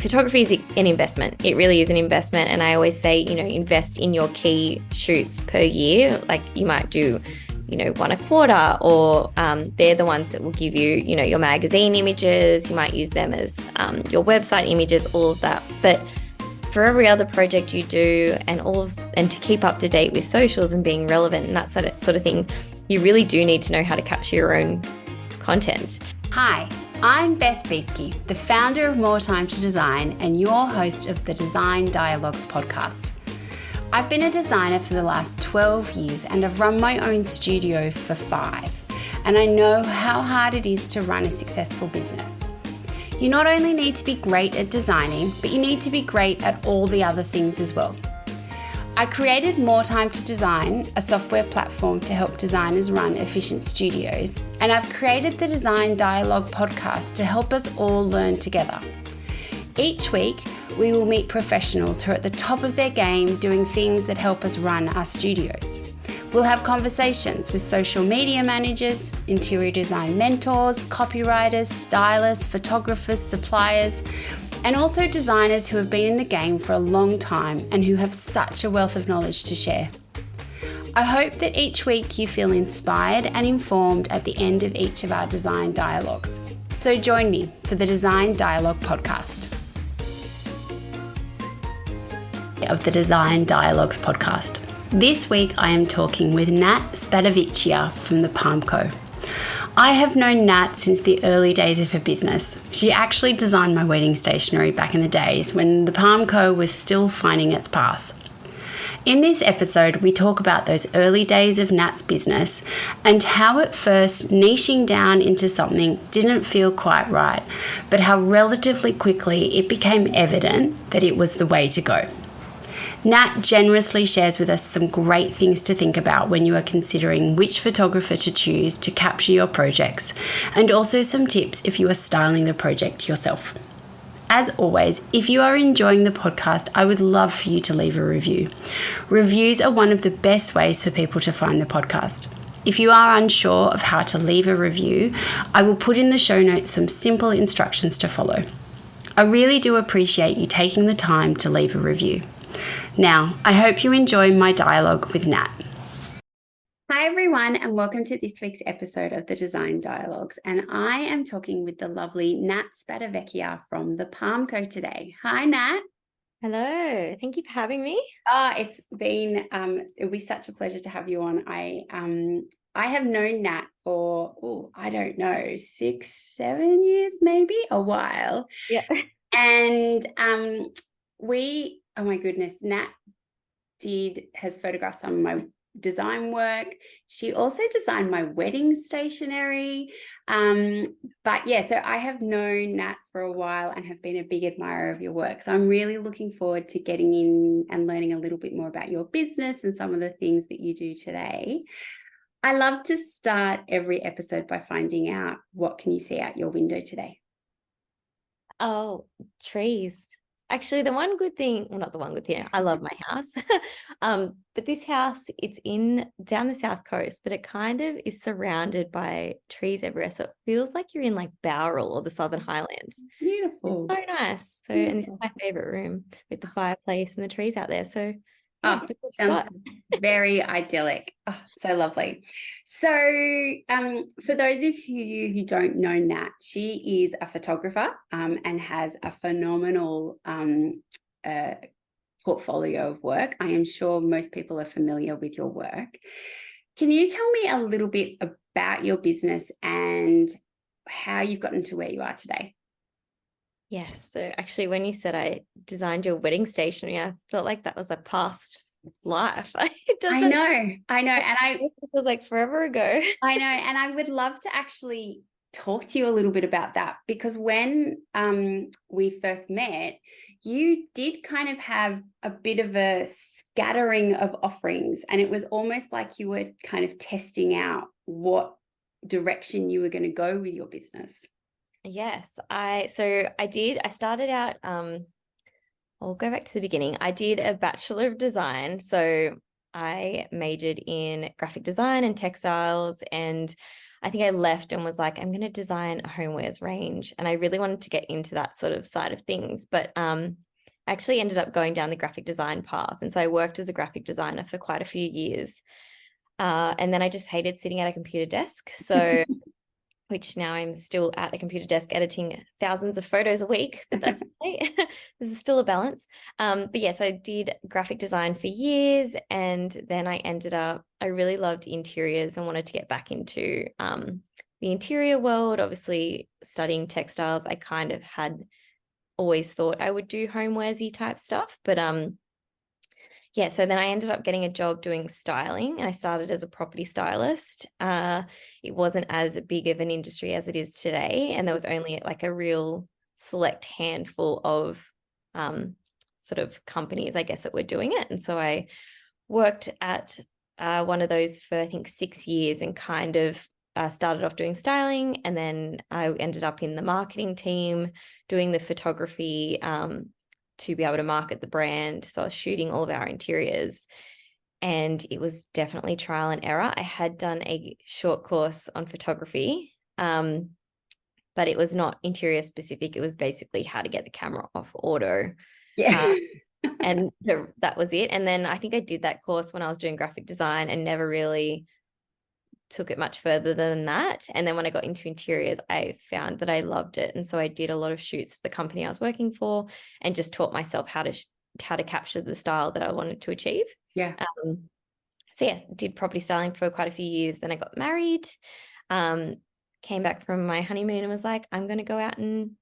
photography is an investment. It really is an investment. And I always say, invest in your key shoots per year. Like you might do, one a quarter, or they're the ones that will give you, your magazine images. You might use them as your website images, all of that. But for every other project you do and to keep up to date with socials and being relevant and that sort of thing, you really do need to know how to capture your own content. Hi, I'm Beth Beesky, the founder of More Time to Design and your host of the Design Dialogues podcast. I've been a designer for the last 12 years and I've run my own studio for 5. And I know how hard it is to run a successful business. You not only need to be great at designing, but you need to be great at all the other things as well. I created More Time to Design, a software platform to help designers run efficient studios, and I've created the Design Dialogue podcast to help us all learn together. Each week, we will meet professionals who are at the top of their game doing things that help us run our studios. We'll have conversations with social media managers, interior design mentors, copywriters, stylists, photographers, suppliers, and also designers who have been in the game for a long time and who have such a wealth of knowledge to share. I hope that each week you feel inspired and informed at the end of each of our design dialogues. So join me for the Design Dialogue podcast. Of the Design Dialogues podcast. This week I am talking with Nat Spadavecchia from the Palm Co. I have known Nat since the early days of her business. She actually designed my wedding stationery back in the days when the Palm Co was still finding its path. In this episode, we talk about those early days of Nat's business and how at first niching down into something didn't feel quite right, but how relatively quickly it became evident that it was the way to go. Nat generously shares with us some great things to think about when you are considering which photographer to choose to capture your projects, and also some tips if you are styling the project yourself. As always, if you are enjoying the podcast, I would love for you to leave a review. Reviews are one of the best ways for people to find the podcast. If you are unsure of how to leave a review, I will put in the show notes some simple instructions to follow. I really do appreciate you taking the time to leave a review. Now, I hope you enjoy my dialogue with Nat. Hi everyone, and welcome to this week's episode of the Design Dialogues. And I am talking with the lovely Nat Spadavecchia from the Palm Co today. Hi Nat. Hello, thank you for having me. It'll be such a pleasure to have you on. I have known Nat for, I don't know, 6-7 years, maybe, a while. Yeah. And oh my goodness, Nat has photographed some of my design work. She also designed my wedding stationery. But yeah, so I have known Nat for a while and have been a big admirer of your work. So I'm really looking forward to getting in and learning a little bit more about your business and some of the things that you do today. I love to start every episode by finding out, what can you see out your window today? Oh, trees. Actually, the one good thing, well, not the one good thing, I love my house. But this house, it's down the south coast, but it kind of is surrounded by trees everywhere. So it feels like you're in like Bowral or the Southern Highlands. Beautiful. It's so nice. So, and this is my favorite room with the fireplace and the trees out there. So yeah, it's a good sounds spot. very idyllic. Oh, so lovely. So for those of you who don't know Nat, she is a photographer and has a phenomenal portfolio of work. I am sure most people are familiar with your work. Can you tell me a little bit about your business and how you've gotten to where you are today? Yes. So actually, when you said I designed your wedding stationery, I felt like that was a past life. I know. And it was like forever ago. I know. And I would love to actually talk to you a little bit about that, because when we first met, you did kind of have a bit of a scattering of offerings, and it was almost like you were kind of testing out what direction you were going to go with your business. Yes, I started out, I'll go back to the beginning. I did a Bachelor of Design. So I majored in graphic design and textiles, and I think I left and was like, I'm going to design a homewares range. And I really wanted to get into that sort of side of things. But I actually ended up going down the graphic design path. And so I worked as a graphic designer for quite a few years. And then I just hated sitting at a computer desk. So which now I'm still at a computer desk editing thousands of photos a week, but that's okay. This is still a balance. But yes, I did graphic design for years, and then I really loved interiors and wanted to get back into the interior world. Obviously, studying textiles, I kind of had always thought I would do homewaresy type stuff, but yeah, so then I ended up getting a job doing styling, and I started as a property stylist. It wasn't as big of an industry as it is today, and there was only like a real select handful of sort of companies, I guess, that were doing it. And so I worked at one of those for I think 6 years, and kind of started off doing styling, and then I ended up in the marketing team doing the photography. To be able to market the brand. So I was shooting all of our interiors, and it was definitely trial and error. I had done a short course on photography, but it was not interior specific. It was basically how to get the camera off auto. Yeah. And that was it. And then I think I did that course when I was doing graphic design and never really took it much further than that. And then when I got into interiors, I found that I loved it. And so I did a lot of shoots for the company I was working for, and just taught myself how to capture the style that I wanted to achieve. Yeah. So yeah, did property styling for quite a few years. Then I got married, came back from my honeymoon and was like, I'm going to go out and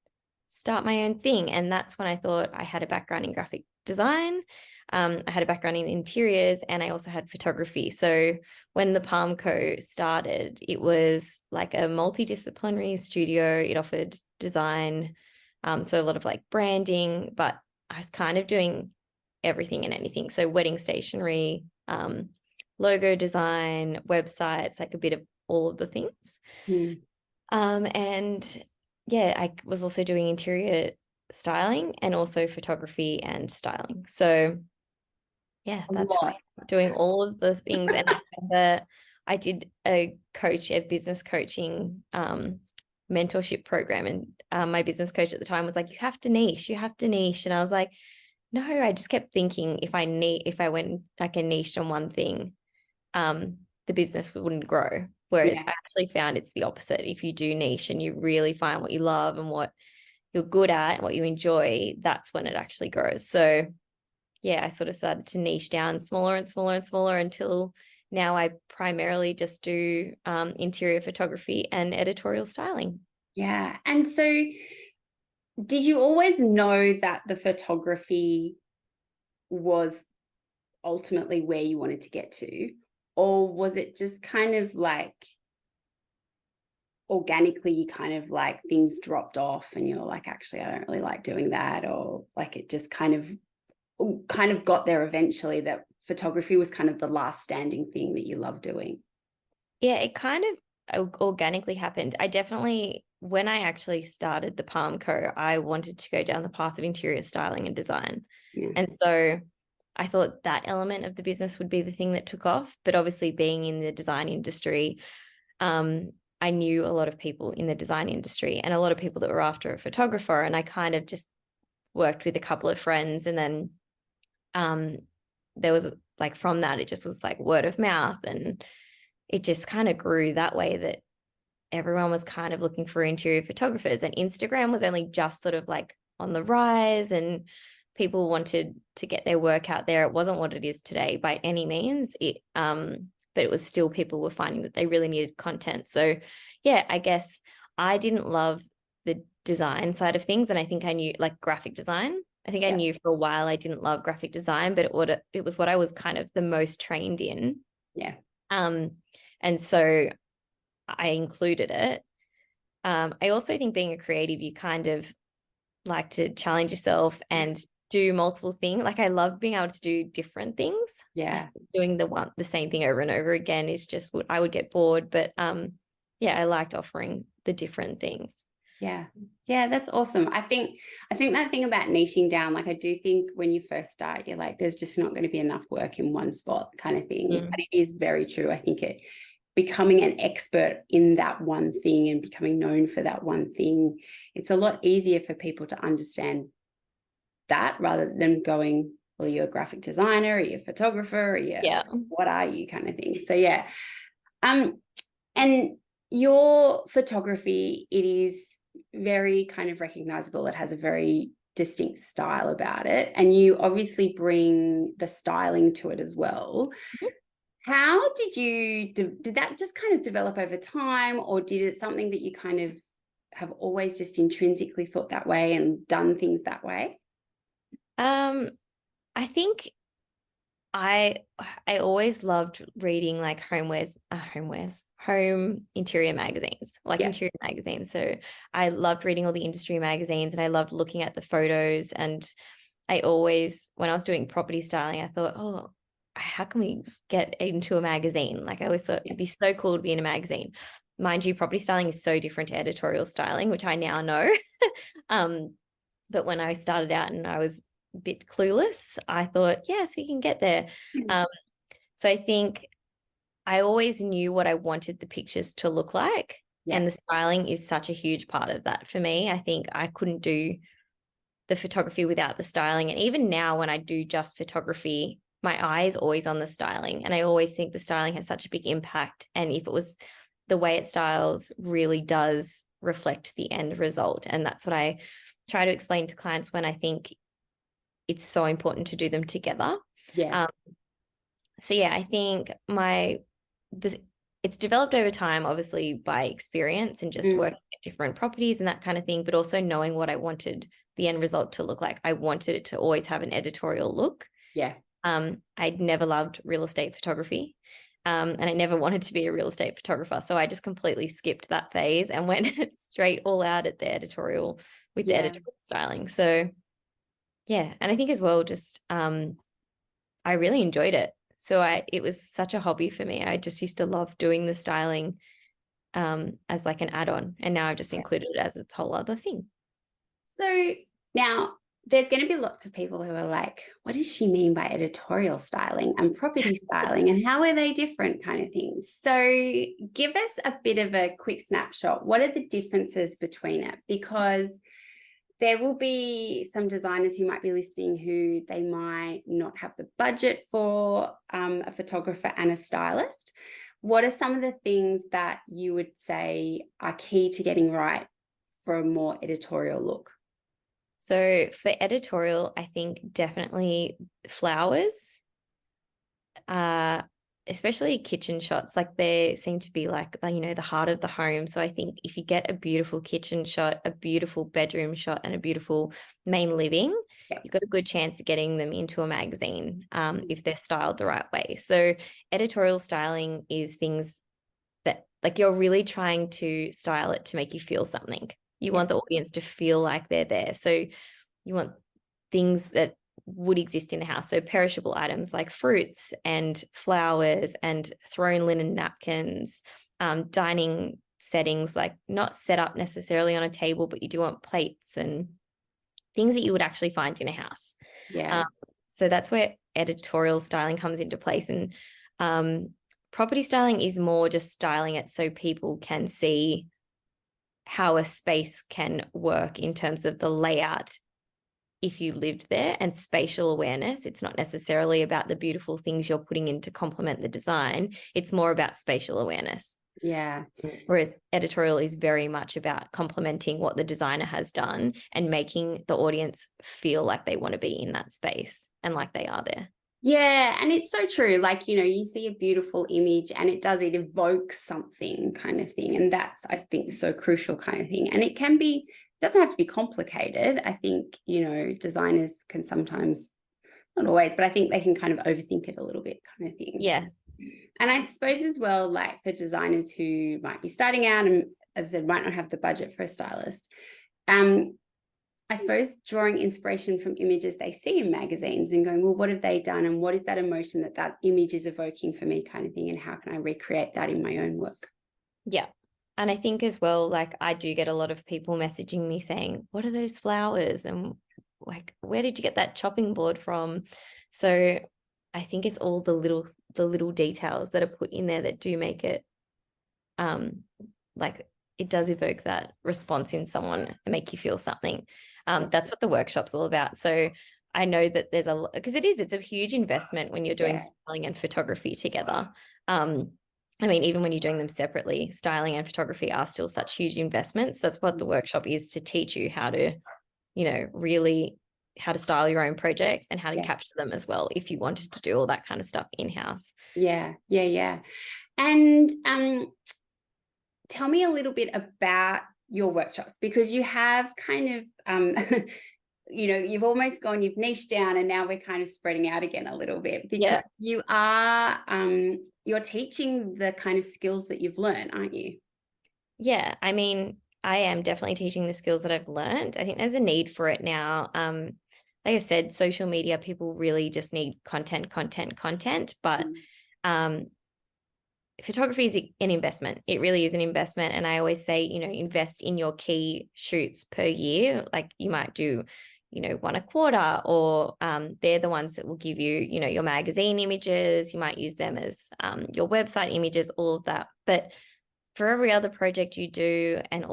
start my own thing. And that's when I thought I had a background in graphic design. I had a background in interiors, and I also had photography. So when the Palm Co started, it was like a multidisciplinary studio. It offered design, so a lot of like branding, but I was kind of doing everything and anything. So wedding stationery, logo design, websites, like a bit of all of the things. Mm. And yeah, I was also doing interior styling and also photography and styling. So yeah, A that's how lot. I'm doing all of the things. And I remember I did a business coaching mentorship program, and my business coach at the time was like, you have to niche, you have to niche. And I was like, no, I just kept thinking if I went like a niche on one thing, the business wouldn't grow. Whereas Yeah. I actually found it's the opposite. If you do niche and you really find what you love and what you're good at and what you enjoy, that's when it actually grows. So yeah, I sort of started to niche down smaller and smaller and smaller until now I primarily just do interior photography and editorial styling. Yeah. And so did you always know that the photography was ultimately where you wanted to get to? Or was it just kind of like organically you kind of like things dropped off and you're like, actually, I don't really like doing that? Or like it just kind of got there eventually that photography was kind of the last standing thing that you love doing? Yeah, it kind of organically happened. I definitely, when I actually started the Palm Co, I wanted to go down the path of interior styling and design. Yeah. And so I thought that element of the business would be the thing that took off. But obviously, being in the design industry, I knew a lot of people in the design industry and a lot of people that were after a photographer. And I kind of just worked with a couple of friends. And then there was like from that, it just was like word of mouth. And it just kind of grew that way, that everyone was kind of looking for interior photographers, and Instagram was only just sort of like on the rise, and people wanted to get their work out there. It wasn't what it is today by any means. But it was still, people were finding that they really needed content. So yeah, I guess I didn't love the design side of things. And I think I knew like graphic design. I think I knew for a while I didn't love graphic design, but it was what I was kind of the most trained in. Yeah. And so I included it. I also think being a creative, you kind of like to challenge yourself and do multiple things. Like I love being able to do different things. Yeah. Doing the same thing over and over again is just what I would get bored. But yeah, I liked offering the different things. Yeah. Yeah, that's awesome. I think that thing about niching down, like I do think when you first start, you're like, there's just not going to be enough work in one spot kind of thing. But it is very true. I think becoming an expert in that one thing and becoming known for that one thing, it's a lot easier for people to understand that rather than going, well, you're a graphic designer, or you're a photographer, or what are you kind of thing. So yeah. And your photography, it is very kind of recognizable. It has a very distinct style about it. And you obviously bring the styling to it as well. How did that just kind of develop over time, or did it something that you kind of have always just intrinsically thought that way and done things that way? I think I always loved reading like home interior magazines, like interior magazines. So I loved reading all the industry magazines, and I loved looking at the photos. And I always, when I was doing property styling, I thought, oh, how can we get into a magazine? Like I always thought it'd be so cool to be in a magazine. Mind you, property styling is so different to editorial styling, which I now know. But when I started out and I was a bit clueless, I thought, yes, we can get there. So I think I always knew what I wanted the pictures to look like. And the styling is such a huge part of that for me. I think I couldn't do the photography without the styling. And even now when I do just photography, my eye is always on the styling. And I always think the styling has such a big impact. And if it was the way it styles really does reflect the end result. And that's what I try to explain to clients when I think it's so important to do them together. So yeah, I think it's developed over time, obviously by experience and just working at different properties and that kind of thing, but also knowing what I wanted the end result to look like. I wanted it to always have an editorial look. I'd never loved real estate photography. And I never wanted to be a real estate photographer. So I just completely skipped that phase and went straight all out at the editorial with the editorial styling. So yeah. And I think as well, just I really enjoyed it. So it was such a hobby for me. I just used to love doing the styling as like an add-on. And now I've just included it as its whole other thing. So now there's going to be lots of people who are like, what does she mean by editorial styling and property styling, and how are they different kind of things? So give us a bit of a quick snapshot. What are the differences between it? Because there will be some designers who might be listening who they might not have the budget for a photographer and a stylist. What are some of the things that you would say are key to getting right for a more editorial look? So for editorial, I think definitely flowers, especially kitchen shots. Like they seem to be like, the heart of the home. So I think if you get a beautiful kitchen shot, a beautiful bedroom shot, and a beautiful main living, you've got a good chance of getting them into a magazine if they're styled the right way. So editorial styling is things that like you're really trying to style it to make you feel something. You want the audience to feel like they're there. So you want things that would exist in the house. So perishable items like fruits and flowers and thrown linen napkins, dining settings, like not set up necessarily on a table, but you do want plates and things that you would actually find in a house. So that's where editorial styling comes into place. And property styling is more just styling it so people can see how a space can work in terms of the layout if you lived there, and spatial awareness. It's not necessarily about the beautiful things you're putting in to complement the design. It's more about spatial awareness. Whereas editorial is very much about complementing what the designer has done and making the audience feel like they want to be in that space and like they are there. Yeah, and it's so true. Like, you see a beautiful image and it evokes something kind of thing. And that's, I think, so crucial kind of thing. And it doesn't have to be complicated. I think, designers can sometimes, not always, but I think they can kind of overthink it a little bit kind of thing. Yes. And I suppose as well, like for designers who might be starting out and, as I said, might not have the budget for a stylist, I suppose drawing inspiration from images they see in magazines and going, well, what have they done? And what is that emotion that image is evoking for me kind of thing? And how can I recreate that in my own work? Yeah. And I think as well, like I do get a lot of people messaging me saying, what are those flowers? And like, where did you get that chopping board from? So I think it's all the little details that are put in there that do make it um, like it does evoke that response in someone and make you feel something. That's what the workshop's all about. So I know that there's because it's a huge investment when you're doing Yeah. styling and photography together. I mean, even when you're doing them separately, styling and photography are still such huge investments. That's what the workshop is, to teach you how to, really how to style your own projects and how to Yeah. capture them as well, if you wanted to do all that kind of stuff in-house. Yeah. Yeah. Yeah. And tell me a little bit about your workshops, because you have kind of you've almost gone, you've niched down, and now we're kind of spreading out again a little bit, because you're teaching the kind of skills that you've learned, aren't you? Yeah, I mean, I am definitely teaching the skills that I've learned. I think there's a need for it now. Like I said, social media, people really just need content, content, content. But um, photography is an investment. It really is an investment. And I always say, invest in your key shoots per year. Like you might do, one a quarter, or they're the ones that will give you, your magazine images. You might use them as your website images, all of that. But for every other project you do, and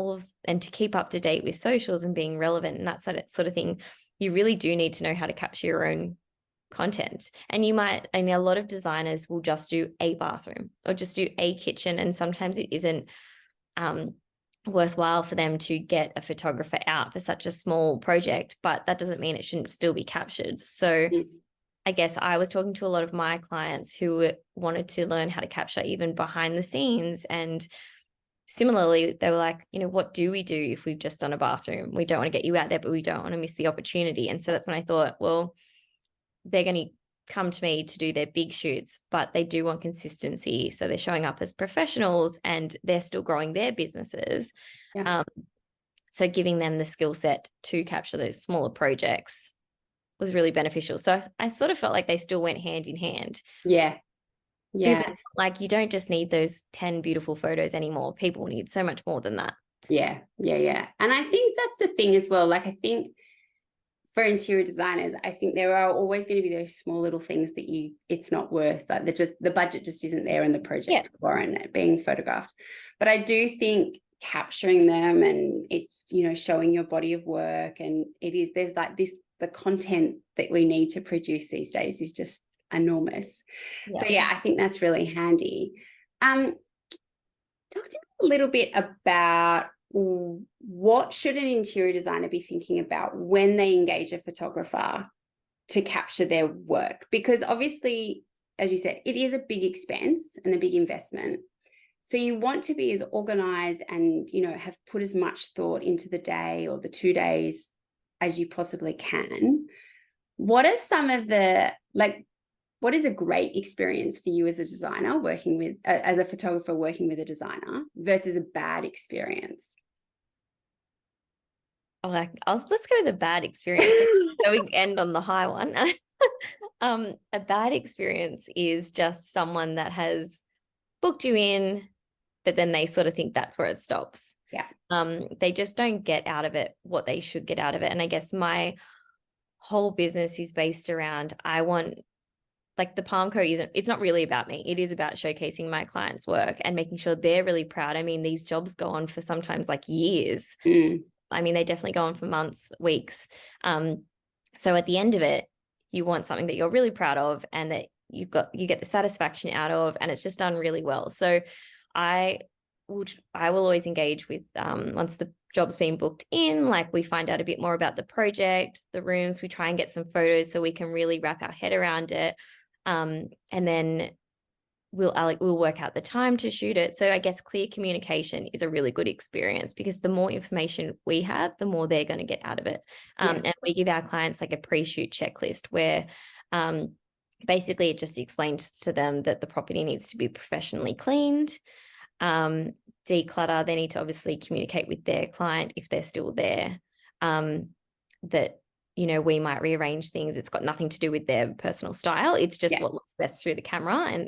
to keep up to date with socials and being relevant and that sort of thing, you really do need to know how to capture your own content. And a lot of designers will just do a bathroom or just do a kitchen, and sometimes it isn't um, worthwhile for them to get a photographer out for such a small project, but that doesn't mean it shouldn't still be captured. So I guess I was talking to a lot of my clients who wanted to learn how to capture even behind the scenes. And similarly, they were like, what do we do if we've just done a bathroom? We don't want to get you out there, but we don't want to miss the opportunity. And so that's when I thought, well, they're going to come to me to do their big shoots, but they do want consistency. So they're showing up as professionals and they're still growing their businesses. Yeah. So giving them the skill set to capture those smaller projects was really beneficial. So I sort of felt like they still went hand in hand. Yeah. Because Yeah. it's like you don't just need those 10 beautiful photos anymore. People need so much more than that. Yeah. Yeah. Yeah. And I think that's the thing as well. Like, I think for interior designers, I think there are always going to be those small little things that it's not worth, like the budget just isn't there in the project warrant being photographed. But I do think capturing them, and it's, showing your body of work, and there's like this, the content that we need to produce these days is just enormous. Yeah. So yeah, I think that's really handy. Talk to me a little bit about what should an interior designer be thinking about when they engage a photographer to capture their work? Because obviously, as you said, it is a big expense and a big investment. So you want to be as organized and, have put as much thought into the day or the 2 days as you possibly can. What are some of what is a great experience for you as a designer working with, as a photographer working with a designer, versus a bad experience? Let's go with the bad experience. So we end on the high one. A bad experience is just someone that has booked you in, but then they sort of think that's where it stops. Yeah. They just don't get out of it what they should get out of it. And I guess my whole business is based around, I want, like, the Palm Co it's not really about me. It is about showcasing my clients' work and making sure they're really proud. I mean, these jobs go on for sometimes like years. I mean, they definitely go on for months, weeks. So at the end of it, you want something that you're really proud of and that you get the satisfaction out of, and it's just done really well. So I will always engage with, once the job's been booked in, like, we find out a bit more about the project, the rooms, we try and get some photos so we can really wrap our head around it. And then we'll work out the time to shoot it. So I guess clear communication is a really good experience, because the more information we have, the more they're going to get out of it. And we give our clients like a pre-shoot checklist where basically it just explains to them that the property needs to be professionally cleaned, declutter. They need to obviously communicate with their client if they're still there, that we might rearrange things. It's got nothing to do with their personal style. It's just what looks best through the camera.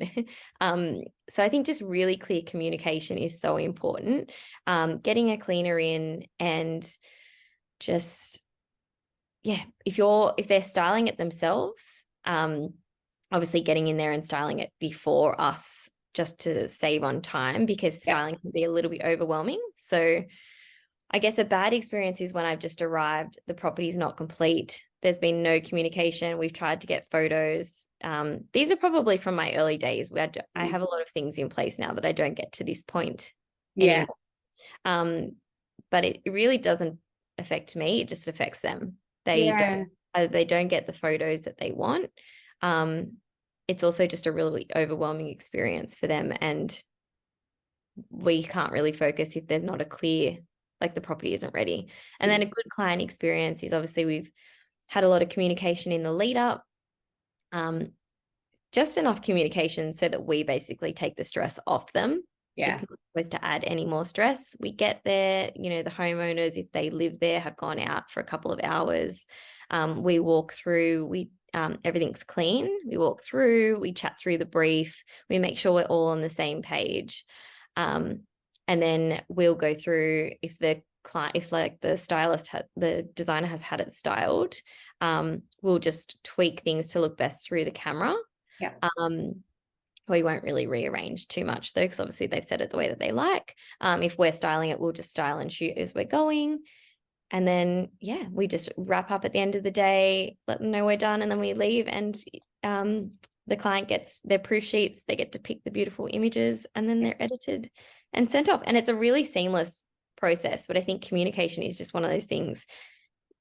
And so I think just really clear communication is so important. Getting a cleaner in, and just, if they're styling it themselves, obviously getting in there and styling it before us just to save on time because styling can be a little bit overwhelming. So I guess a bad experience is when I've just arrived, the property's not complete. There's been no communication. We've tried to get photos. These are probably from my early days where I have a lot of things in place now that I don't get to this point anymore. But it really doesn't affect me. It just affects them. They don't get the photos that they want. It's also just a really overwhelming experience for them. And we can't really focus if there's not a clear, like the property isn't ready. And then a good client experience is obviously we've had a lot of communication in the lead up, just enough communication so that we basically take the stress off them. It's not supposed to add any more stress. We get there, the homeowners, if they live there, have gone out for a couple of hours. We walk through, everything's clean. We walk through, we chat through the brief, we make sure we're all on the same page. And then we'll go through if the designer has had it styled, we'll just tweak things to look best through the camera. We won't really rearrange too much though, because obviously they've set it the way that they like. If we're styling it, we'll just style and shoot as we're going. And then, we just wrap up at the end of the day, let them know we're done, and then we leave. And the client gets their proof sheets, they get to pick the beautiful images, and then they're edited and sent off. And it's a really seamless process. But I think communication is just one of those things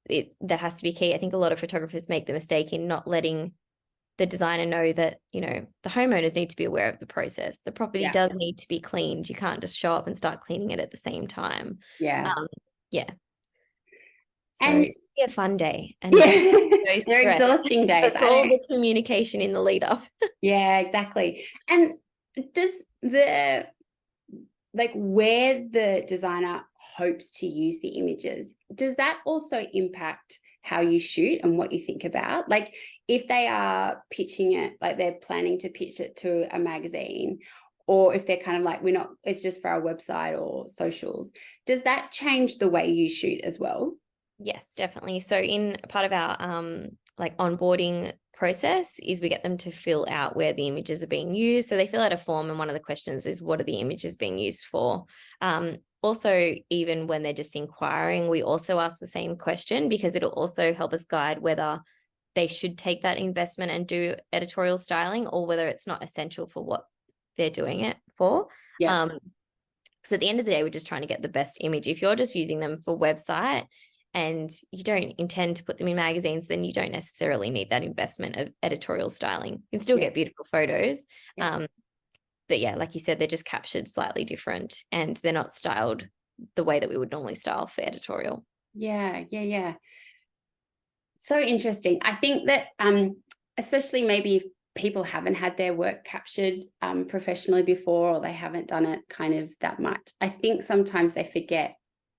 that has to be key. I think a lot of photographers make the mistake in not letting the designer know that, the homeowners need to be aware of the process. The property does need to be cleaned. You can't just show up and start cleaning it at the same time. So and it'd be a fun day. And they're exhausting days. That's all the communication in the lead up. Yeah, exactly. And does where the designer hopes to use the images, does that also impact how you shoot and what you think about? Like if they are pitching it, like they're planning to pitch it to a magazine, or if they're kind of like, it's just for our website or socials, does that change the way you shoot as well? Yes, definitely. So in part of our onboarding process is we get them to fill out where the images are being used. So they fill out a form, and one of the questions is, what are the images being used for? Also, even when they're just inquiring, we also ask the same question, because it'll also help us guide whether they should take that investment and do editorial styling, or whether it's not essential for what they're doing it for. So at the end of the day, we're just trying to get the best image. If you're just using them for website and you don't intend to put them in magazines, then you don't necessarily need that investment of editorial styling. You can still get beautiful photos. But like you said, they're just captured slightly different, and they're not styled the way that we would normally style for editorial. Yeah. So interesting. I think that especially maybe if people haven't had their work captured professionally before, or they haven't done it kind of that much, I think sometimes they forget.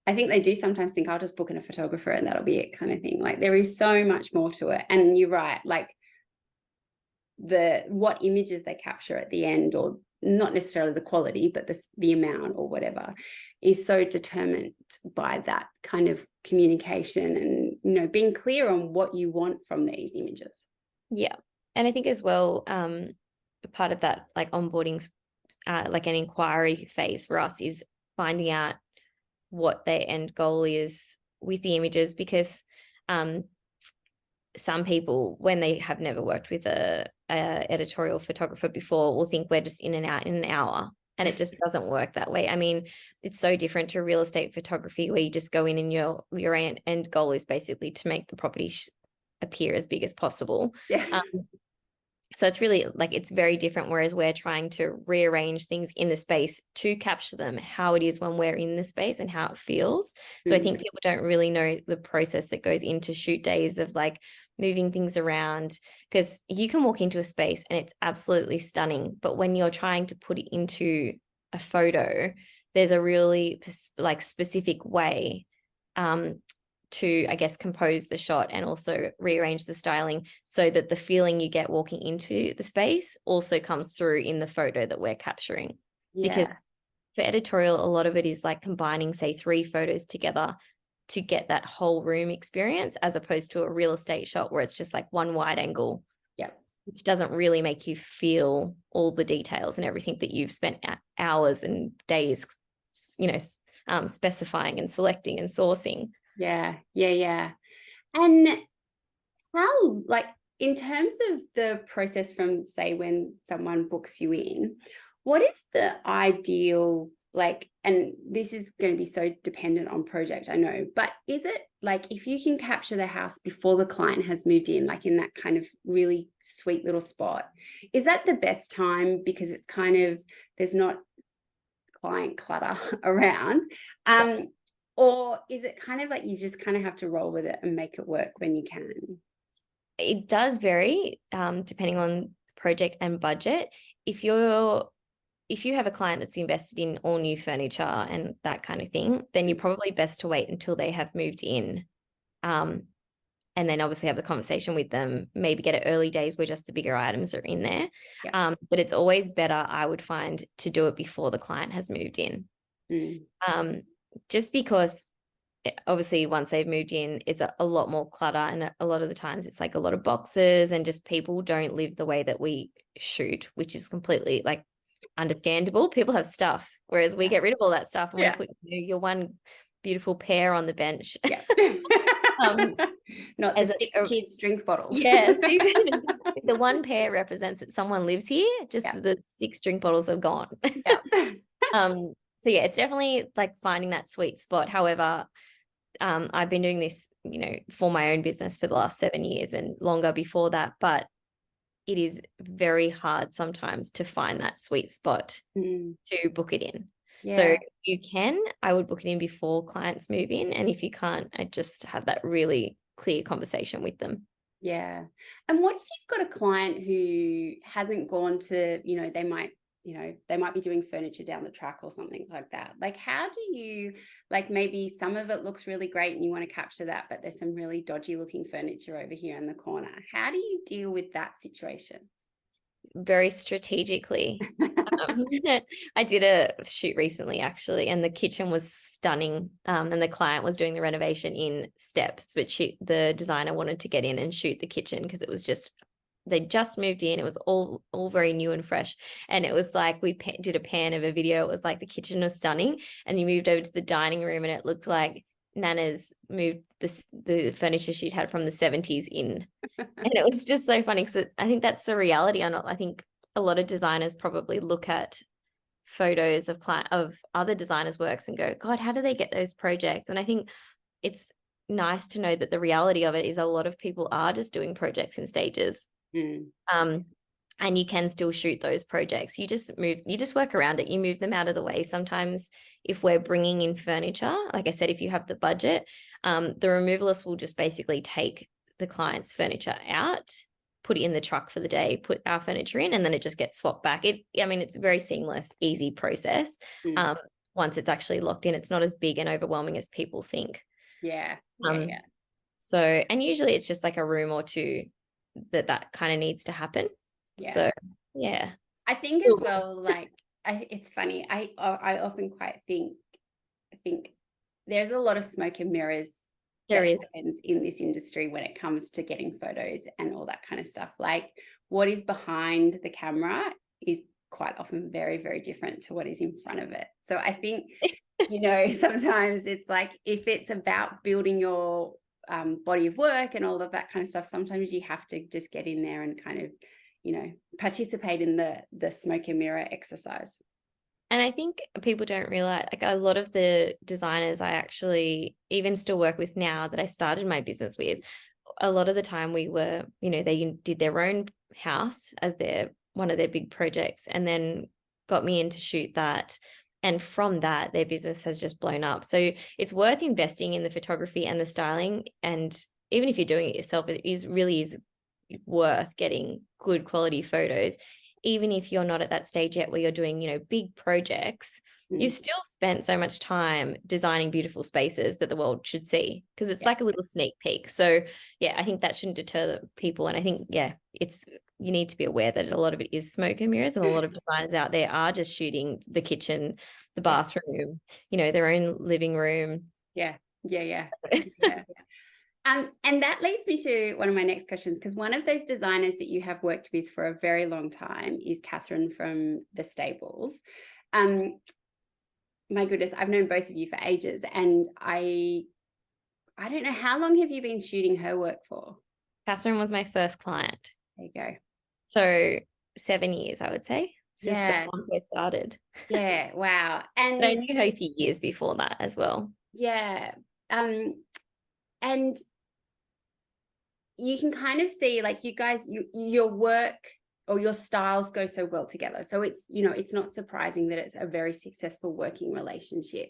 I think they do sometimes think, I'll just book in a photographer and that'll be it, kind of thing. Like there is so much more to it. And you're right, like what images they capture at the end, or not necessarily the quality, but the amount or whatever, is so determined by that kind of communication and, being clear on what you want from these images. Yeah. And I think as well, part of that onboarding, an inquiry phase for us, is finding out what their end goal is with the images, because some people, when they have never worked with a editorial photographer before, will think we're just in and out in an hour, and it just doesn't work that way. I mean, it's so different to real estate photography, where you just go in and your end goal is basically to make the property appear as big as possible. So it's really it's very different, whereas we're trying to rearrange things in the space to capture them how it is when we're in the space and how it feels. So I think people don't really know the process that goes into shoot days of moving things around, because you can walk into a space and it's absolutely stunning, but when you're trying to put it into a photo, there's a really specific way to, I guess, compose the shot and also rearrange the styling so that the feeling you get walking into the space also comes through in the photo that we're capturing. Because for editorial, a lot of it is combining, say, 3 photos together to get that whole room experience, as opposed to a real estate shot where it's just one wide angle. which doesn't really make you feel all the details and everything that you've spent hours and days, specifying and selecting and sourcing. Yeah, yeah, yeah. And how, like, in terms of the process from, say, when someone books you in, what is the ideal, like, and this is going to be so dependent on project, I know, but is it like if you can capture the house before the client has moved in, like in that kind of really sweet little spot, is that the best time because it's kind of, there's not client clutter around? Or is it kind of like you just kind of have to roll with it and make it work when you can? It does vary depending on project and budget. If you have a client that's invested in all new furniture and that kind of thing, then you're probably best to wait until they have moved in. And then obviously have the conversation with them, maybe get it early days where just the bigger items are in there. Yeah. But it's always better, I would find, to do it before the client has moved in. Just because obviously once they've moved in, it's a lot more clutter. And a lot of the times it's like a lot of boxes and just people don't live the way that we shoot, which is completely like understandable. People have stuff, whereas we get rid of all that stuff and we put your one beautiful pair on the bench. Yeah. Not the six kids drink bottles. Yeah. The one pair represents that someone lives here, just the 6 drink bottles are gone. Yeah. So yeah, it's definitely like finding that sweet spot. However, I've been doing this, for my own business for the last 7 years and longer before that, but it is very hard sometimes to find that sweet spot to book it in. Yeah. So if you can, I would book it in before clients move in. And if you can't, I just have that really clear conversation with them. Yeah. And what if you've got a client who hasn't gone to, they might be doing furniture down the track or something like that. Like, how do you, like, maybe some of it looks really great and you want to capture that, but there's some really dodgy looking furniture over here in the corner. How do you deal with that situation? Very strategically. I did a shoot recently, actually, and the kitchen was stunning. And the client was doing the renovation in steps, but the designer wanted to get in and shoot the kitchen because it was just, they just moved in. It was all very new and fresh. And it was like we did a pan of a video. It was like the kitchen was stunning. And you moved over to the dining room and it looked like Nana's moved the furniture she'd had from the 70s in. And it was just so funny because I think that's the reality. I think a lot of designers probably look at photos of other designers' works and go, God, how do they get those projects? And I think it's nice to know that the reality of it is a lot of people are just doing projects in stages. And you can still shoot those projects. You just work around it. You move them out of the way. Sometimes if we're bringing in furniture, like I said, if you have the budget, the removalist will just basically take the client's furniture out, put it in the truck for the day, put our furniture in, and then it just gets swapped back. It's a very seamless, easy process. Once it's actually locked in, it's not as big and overwhelming as people think. Yeah. So, and usually it's just like a room or two that kind of needs to happen. Yeah. So, yeah. I think as well, like, it's funny. I often quite think there's a lot of smoke and mirrors happens in this industry when it comes to getting photos and all that kind of stuff. Like, what is behind the camera is quite often very, very different to what is in front of it. So I think, sometimes it's like if it's about building your body of work and all of that kind of stuff, sometimes you have to just get in there and kind of, participate in the smoke and mirror exercise. And I think people don't realize, like, a lot of the designers I actually even still work with now that I started my business with, a lot of the time we were, they did their own house as one of their big projects and then got me in to shoot that. And from that, their business has just blown up. So it's worth investing in the photography and the styling. And even if you're doing it yourself, it really is worth getting good quality photos. Even if you're not at that stage yet where you're doing, big projects, you've still spent so much time designing beautiful spaces that the world should see because it's like a little sneak peek. So yeah, I think that shouldn't deter people. And I think, you need to be aware that a lot of it is smoke and mirrors and a lot of designers out there are just shooting the kitchen, the bathroom, their own living room. Yeah. And that leads me to one of my next questions, because one of those designers that you have worked with for a very long time is Catherine from the Stables. My goodness, I've known both of you for ages, and I don't know, how long have you been shooting her work for? Catherine was my first client. There you go. So 7 years, I would say, since the Yeah. podcast started. Yeah. Wow. But I And knew her a few years before that as well. yeah. And you can kind of see, like, you guys, your work or your styles go so well together. So it's, it's not surprising that it's a very successful working relationship.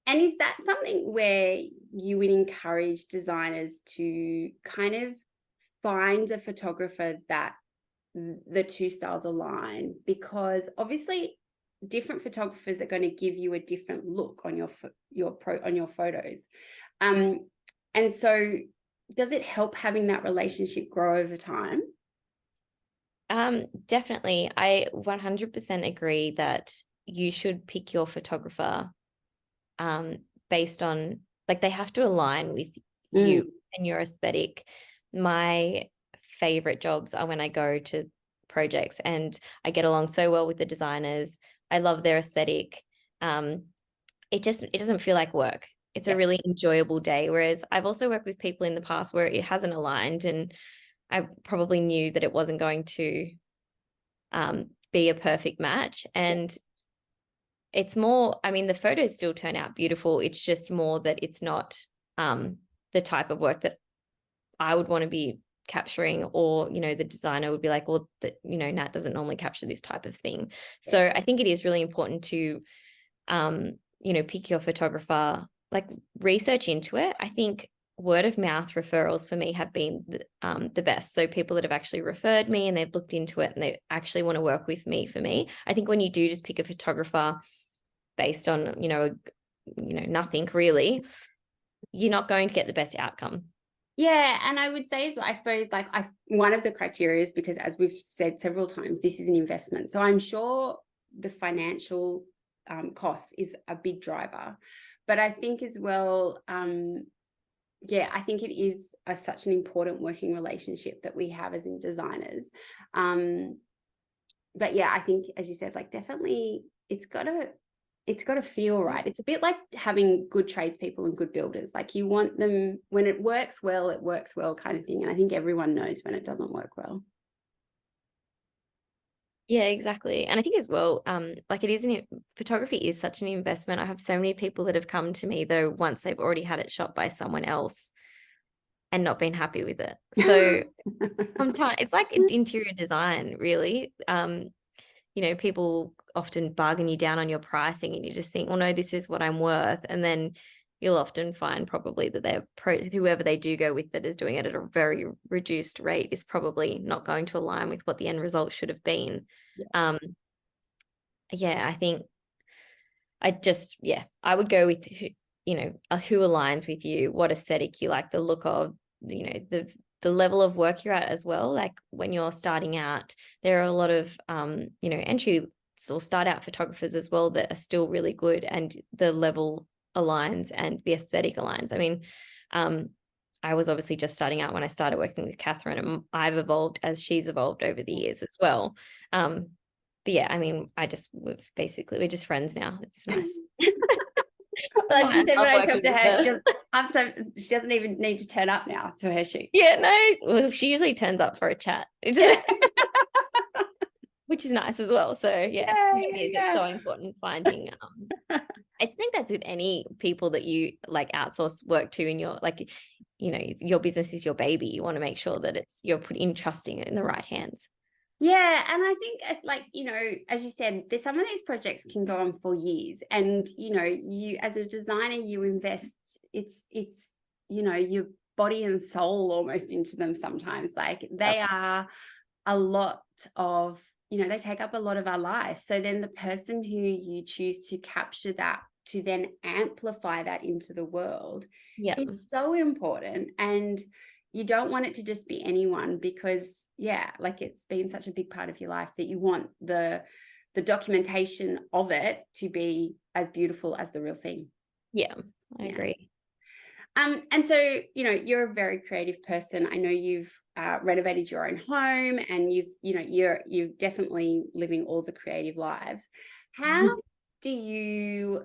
And is that something where you would encourage designers to kind of find a photographer that the two styles align? Because obviously different photographers are going to give you a different look on your photos. And so does it help having that relationship grow over time? Definitely. I 100% agree that you should pick your photographer based on, like, they have to align with you and your aesthetic. My favorite jobs are when I go to projects and I get along so well with the designers. I love their aesthetic. It doesn't feel like work. It's a really enjoyable day. Whereas I've also worked with people in the past where it hasn't aligned, and I probably knew that it wasn't going to be a perfect match. And it's more, I mean, the photos still turn out beautiful. It's just more that it's not the type of work that I would want to be capturing, or, the designer would be like, well, Nat doesn't normally capture this type of thing. So I think it is really important to, pick your photographer, like, research into it. I think word of mouth referrals for me have been the best. So people that have actually referred me and they've looked into it and they actually want to work with me, for me, I think when you do just pick a photographer based on, nothing really, you're not going to get the best outcome. Yeah, and I would say as well, I suppose, like, one of the criteria is, because as we've said several times, this is an investment. So I'm sure the financial cost is a big driver. But I think as well, I think it is such an important working relationship that we have as in designers. But yeah, I think, as you said, like, definitely it's got to feel right. It's a bit like having good tradespeople and good builders. Like, you want them, when it works well kind of thing. And I think everyone knows when it doesn't work well. Yeah, exactly. And I think as well, like, photography is such an investment. I have so many people that have come to me, though, once they've already had it shot by someone else and not been happy with it. So sometimes it's like interior design, really. People often bargain you down on your pricing and you just think, well, no, this is what I'm worth. And then you'll often find probably that whoever they do go with that is doing it at a very reduced rate is probably not going to align with what the end result should have been. Yeah. I think I would go with who aligns with you, what aesthetic you like, the look of, the level of work you're at as well. Like, when you're starting out, there are a lot of entry or start out photographers as well that are still really good, and the level aligns and the aesthetic aligns. I mean, I was obviously just starting out when I started working with Catherine, and I've evolved as she's evolved over the years as well. But yeah, I mean, we're just friends now. It's nice. Well, she said when I talked to her, she doesn't even need to turn up now to her shoot. Yeah, no. Well, she usually turns up for a chat, which is nice as well. So it's so important finding. I think that's with any people that you like outsource work to in your, like, your business is your baby. You want to make sure that you're trusting it in the right hands. Yeah, and I think it's like, as you said, some of these projects can go on for years, and you, as a designer, you invest it's your body and soul almost into them sometimes. Like, they are a lot of, they take up a lot of our lives. So then the person who you choose to capture that, to then amplify that into the world, is so important. And you don't want it to just be anyone, because like, it's been such a big part of your life that you want the documentation of it to be as beautiful as the real thing. Yeah, I agree. And so, you're a very creative person. I know you've renovated your own home, and you're definitely living all the creative lives. How do you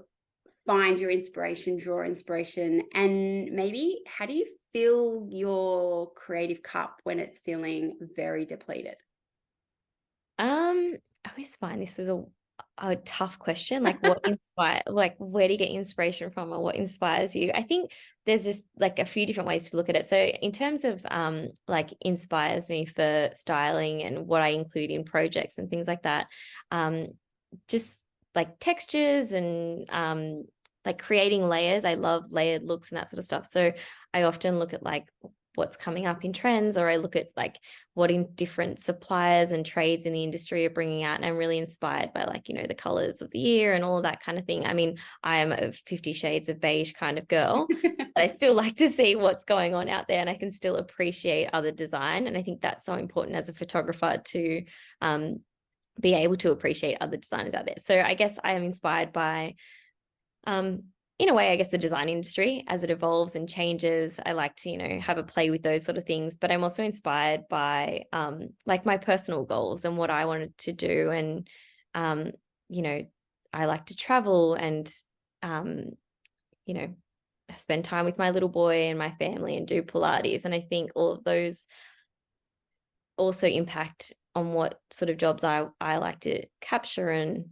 find your inspiration, draw inspiration, and maybe how do you fill your creative cup when it's feeling very depleted? I always find this is a tough question. Like where do you get inspiration from, or what inspires you? I think there's just like a few different ways to look at it. So in terms of like inspires me for styling and what I include in projects and things like that, just like textures and like creating layers. I love layered looks and that sort of stuff. So I often look at like what's coming up in trends, or I look at like what in different suppliers and trades in the industry are bringing out. And I'm really inspired by like, the colors of the year and all of that kind of thing. I mean, I am a 50 shades of beige kind of girl, but I still like to see what's going on out there, and I can still appreciate other design. And I think that's so important as a photographer to be able to appreciate other designers out there. So I guess I am inspired by, in a way, I guess the design industry as it evolves and changes. I like to, have a play with those sort of things, but I'm also inspired by like my personal goals and what I wanted to do. And, I like to travel and, spend time with my little boy and my family and do Pilates. And I think all of those also impact on what sort of jobs I like to capture. And,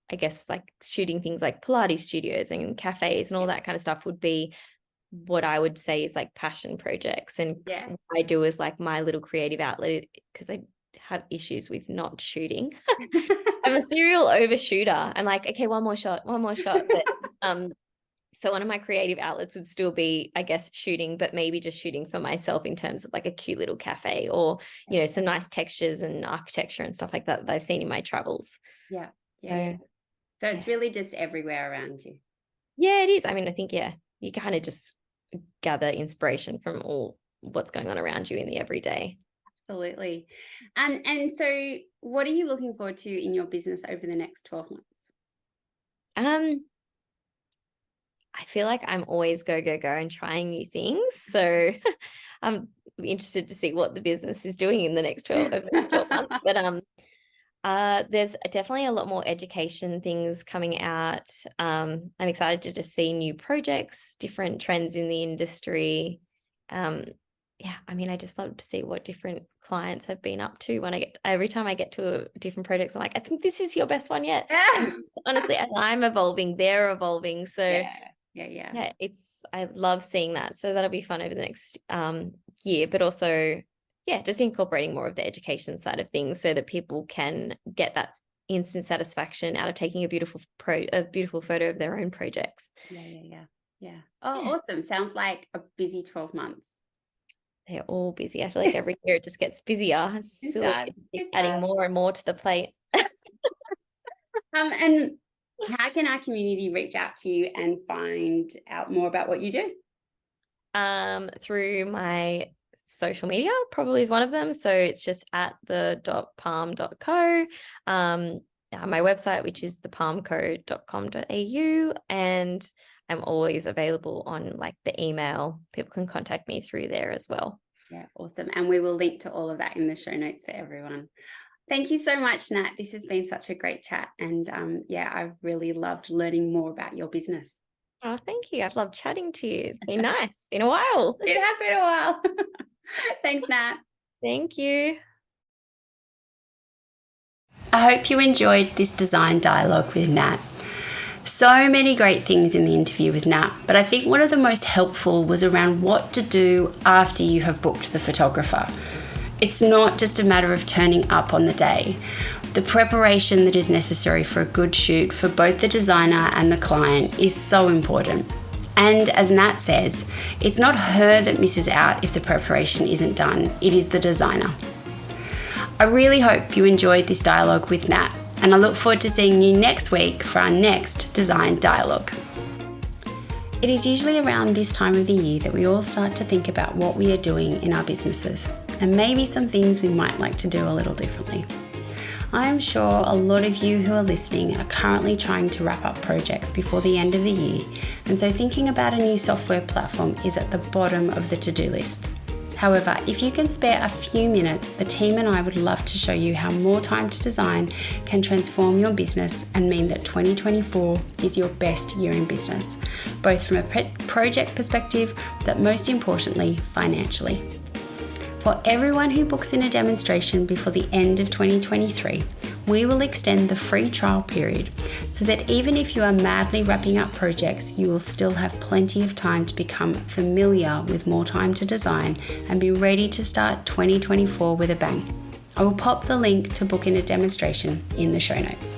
I guess like shooting things like Pilates studios and cafes and all that kind of stuff would be what I would say is like passion projects. And what I do is like my little creative outlet, because I have issues with not shooting. I'm a serial overshooter. I'm like, okay, one more shot. But, so one of my creative outlets would still be, I guess, shooting, but maybe just shooting for myself in terms of like a cute little cafe, or, some nice textures and architecture and stuff like that I've seen in my travels. Yeah. So it's really just everywhere around you. Yeah, it is. I mean, I think, you kind of just gather inspiration from all what's going on around you in the everyday. Absolutely. And so what are you looking forward to in your business over the next 12 months? I feel like I'm always go and trying new things. So I'm interested to see what the business is doing in the next 12 months. But there's definitely a lot more education things coming out. I'm excited to just see new projects, different trends in the industry. I mean, I just love to see what different clients have been up to. Every time I get to different projects, I'm like, I think this is your best one yet. And honestly, as I'm evolving, they're evolving. So yeah, I love seeing that. So that'll be fun over the next year, but also, just incorporating more of the education side of things so that people can get that instant satisfaction out of taking a beautiful photo of their own projects. Yeah. Oh, awesome. Sounds like a busy 12 months. They're all busy. I feel like every year it just gets busier. Adding more and more to the plate. And how can our community reach out to you and find out more about what you do? Through my social media probably is one of them. So it's just at the.palm.co. My website, which is thepalmco.com.au, and I'm always available on like the email. People can contact me through there as well. Yeah, awesome. And we will link to all of that in the show notes for everyone. Thank you so much, Nat. This has been such a great chat. And I've really loved learning more about your business. Oh, thank you. I've loved chatting to you. It's been nice. It's been a while. It has been a while. Thanks, Nat. Thank you. I hope you enjoyed this design dialogue with Nat. So many great things in the interview with Nat, but I think one of the most helpful was around what to do after you have booked the photographer. It's not just a matter of turning up on the day. The preparation that is necessary for a good shoot for both the designer and the client is so important. And as Nat says, it's not her that misses out if the preparation isn't done, it is the designer. I really hope you enjoyed this dialogue with Nat, and I look forward to seeing you next week for our next design dialogue. It is usually around this time of the year that we all start to think about what we are doing in our businesses, and maybe some things we might like to do a little differently. I am sure a lot of you who are listening are currently trying to wrap up projects before the end of the year, and so thinking about a new software platform is at the bottom of the to-do list. However, if you can spare a few minutes, the team and I would love to show you how more time to design can transform your business and mean that 2024 is your best year in business, both from a project perspective, but most importantly, financially. For everyone who books in a demonstration before the end of 2023, we will extend the free trial period so that even if you are madly wrapping up projects, you will still have plenty of time to become familiar with more time to design and be ready to start 2024 with a bang. I will pop the link to book in a demonstration in the show notes.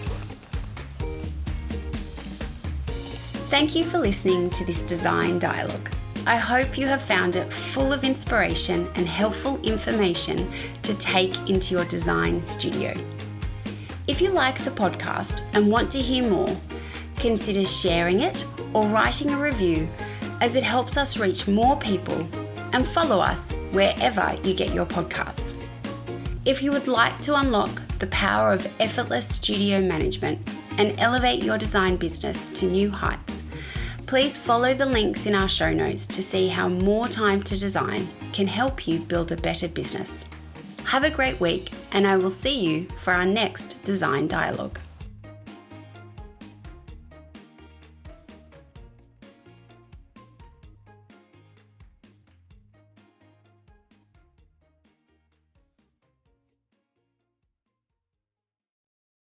Thank you for listening to this design dialogue. I hope you have found it full of inspiration and helpful information to take into your design studio. If you like the podcast and want to hear more, consider sharing it or writing a review, as it helps us reach more people, and follow us wherever you get your podcasts. If you would like to unlock the power of effortless studio management and elevate your design business to new heights, please follow the links in our show notes to see how more time to design can help you build a better business. Have a great week, and I will see you for our next Design Dialogue.